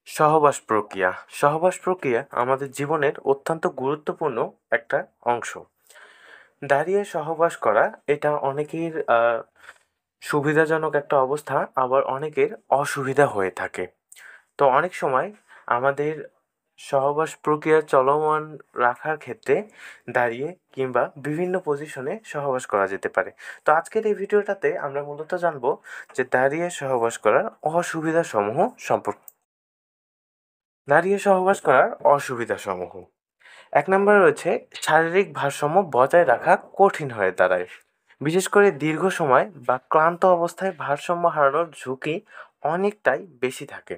সহবাস প্রক্রিয়া। সহবাস প্রক্রিয়া আমাদের জীবনের অত্যন্ত গুরুত্বপূর্ণ একটা অংশ। দাঁড়িয়ে সহবাস করা এটা অনেকের সুবিধাজনক একটা অবস্থা, আবার অনেকের অসুবিধা হয়ে থাকে। তো অনেক সময় আমাদের সহবাস প্রক্রিয়া চলমান রাখার ক্ষেত্রে দাঁড়িয়ে কিংবা বিভিন্ন পজিশনে সহবাস করা যেতে পারে। তো আজকের এই ভিডিওটাতে আমরা মূলত জানবো যে দাঁড়িয়ে সহবাস করার অসুবিধাসমূহ সম্পর্কে। দাঁড়িয়ে সহবাস করার অসুবিধাসমূহ: ১ নম্বরে রয়েছে শারীরিক ভারসাম্য বজায় রাখা কঠিন হয়ে দাঁড়ায়। বিশেষ করে দীর্ঘ সময় বা ক্লান্ত অবস্থায় ভারসাম্য হারানোর ঝুঁকি অনেকটাই বেশি থাকে।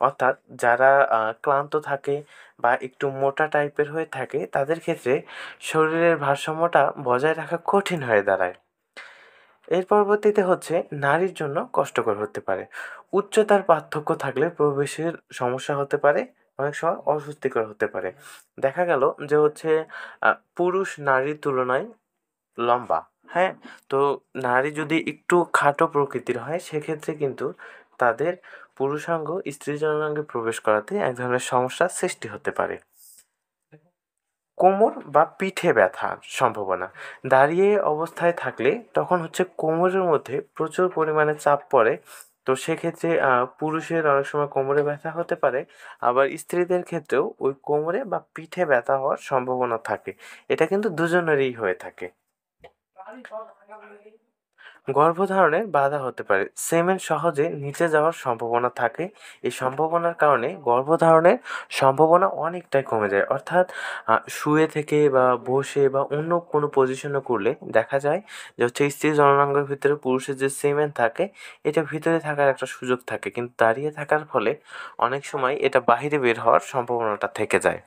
অর্থাৎ যারা ক্লান্ত থাকে বা একটু মোটা টাইপের হয়ে থাকে তাদের ক্ষেত্রে শরীরের ভারসাম্যটা বজায় রাখা কঠিন হয়ে দাঁড়ায়। এর পরবর্তীতে হচ্ছে নারীর জন্য কষ্টকর হতে পারে। উচ্চতার পার্থক্য থাকলে প্রবেশের সমস্যা হতে পারে, অনেক সময় অস্বস্তিকর হতে পারে। দেখা গেল যে হচ্ছে পুরুষ নারীর তুলনায় লম্বা, হ্যাঁ? তো নারী যদি একটু খাটো প্রকৃতির হয় সেক্ষেত্রে কিন্তু তাদের পুরুষাঙ্গ স্ত্রী যৌনাঙ্গে প্রবেশ করাতে এক ধরনের সমস্যার সৃষ্টি হতে পারে। কোমর বা পিঠে ব্যথার সম্ভাবনা: দাঁড়িয়ে অবস্থায় থাকলে তখন হচ্ছে কোমরের মধ্যে প্রচুর পরিমাণে চাপ পড়ে। তো সেক্ষেত্রে পুরুষের অনেক সময় কোমরে ব্যথা হতে পারে, আবার স্ত্রীদের ক্ষেত্রেও ওই কোমরে বা পিঠে ব্যথা হওয়ার সম্ভাবনা থাকে। এটা কিন্তু দুজনেরই হয়ে থাকে। গর্ভধারণে বাধা হতে পারে। সেমেন সহজে নিচে যাওয়ার সম্ভাবনা থাকে। এই সম্ভাবনার কারণে গর্ভধারণের সম্ভাবনা অনেকটাই কমে যায়। অর্থাৎ শুয়ে থেকে বা বসে বা অন্য কোনো পজিশনে করলে দেখা যায় যে হচ্ছে স্ত্রী জননাঙ্গের ভিতরে পুরুষের যে সেমেন থাকে এটা ভিতরে থাকার একটা সুযোগ থাকে। কিন্তু দাঁড়িয়ে থাকার ফলে অনেক সময় এটা বাহিরে বের হওয়ার সম্ভাবনাটা থেকে যায়।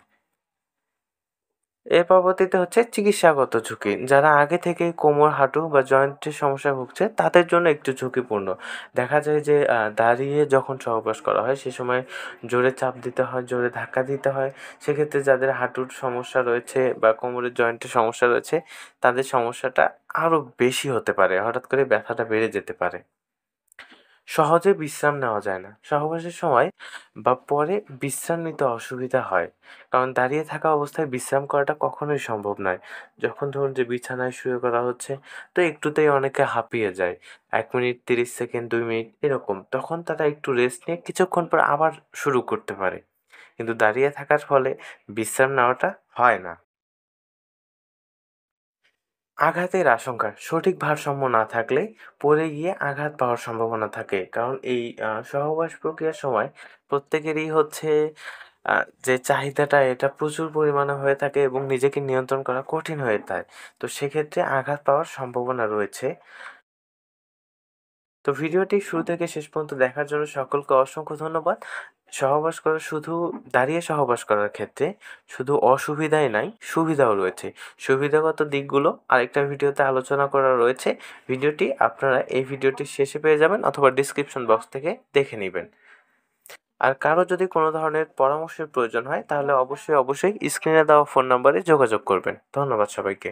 এর পরবর্তীতে হচ্ছে চিকিৎসাগত ঝুঁকি। যারা আগে থেকেই কোমর, হাঁটু বা জয়েন্টের সমস্যায় ভুগছে তাদের জন্য একটু ঝুঁকিপূর্ণ। দেখা যায় যে দাঁড়িয়ে যখন সহবাস করা হয় সে সময় জোরে চাপ দিতে হয়, জোরে ধাক্কা দিতে হয়। সেক্ষেত্রে যাদের হাঁটুর সমস্যা রয়েছে বা কোমরের জয়েন্টের সমস্যা রয়েছে তাদের সমস্যাটা আরও বেশি হতে পারে। হঠাৎ করে ব্যথাটা বেড়ে যেতে পারে। সহজে বিশ্রাম নেওয়া যায় না। সহবাসের সময় বা পরে বিশ্রাম নিতে অসুবিধা হয়। কারণ দাঁড়িয়ে থাকা অবস্থায় বিশ্রাম করাটা কখনোই সম্ভব নয়। যখন ধরুন যে বিছানায় শুয়ে করা হচ্ছে, তো একটুতেই অনেকে হাঁপিয়ে যায়। ১ মিনিট, ৩০ সেকেন্ড, ২ মিনিট এরকম। তখন তারা একটু রেস্ট নিয়ে কিছুক্ষণ পর আবার শুরু করতে পারে। কিন্তু দাঁড়িয়ে থাকার ফলে বিশ্রাম নেওয়াটা হয় না। আঘাতের আশঙ্কা: সঠিক ভারসাম্য না থাকলে পড়ে গিয়ে আঘাত পাওয়ার সম্ভাবনা থাকে। কারণ এই সহবাস প্রক্রিয়ার সময় প্রত্যেকেরই হচ্ছে আ যে চাহিদাটা এটা প্রচুর পরিমাণে হয়ে থাকে এবং নিজেকে নিয়ন্ত্রণ করা কঠিন হয়ে যায়। তো সেক্ষেত্রে আঘাত পাওয়ার সম্ভাবনা রয়েছে। তো ভিডিওটি শুরু থেকে শেষ পর্যন্ত দেখার জন্য সকলকে অসংখ্য ধন্যবাদ। সহবাস করা শুধু দাঁড়িয়ে সহবাস করার ক্ষেত্রে শুধু অসুবিধাই নাই, সুবিধাও রয়েছে। সুবিধাগত দিকগুলো আরেকটা ভিডিওতে আলোচনা করা রয়েছে। ভিডিওটি আপনারা এই ভিডিওটির শেষে পেয়ে যাবেন অথবা ডেসক্রিপশন বক্স থেকে দেখে নিবেন। আর কারো যদি কোনো ধরনের পরামর্শের প্রয়োজন হয় তাহলে অবশ্যই স্ক্রিনে দেওয়া ফোন নম্বরে যোগাযোগ করবেন। ধন্যবাদ সবাইকে।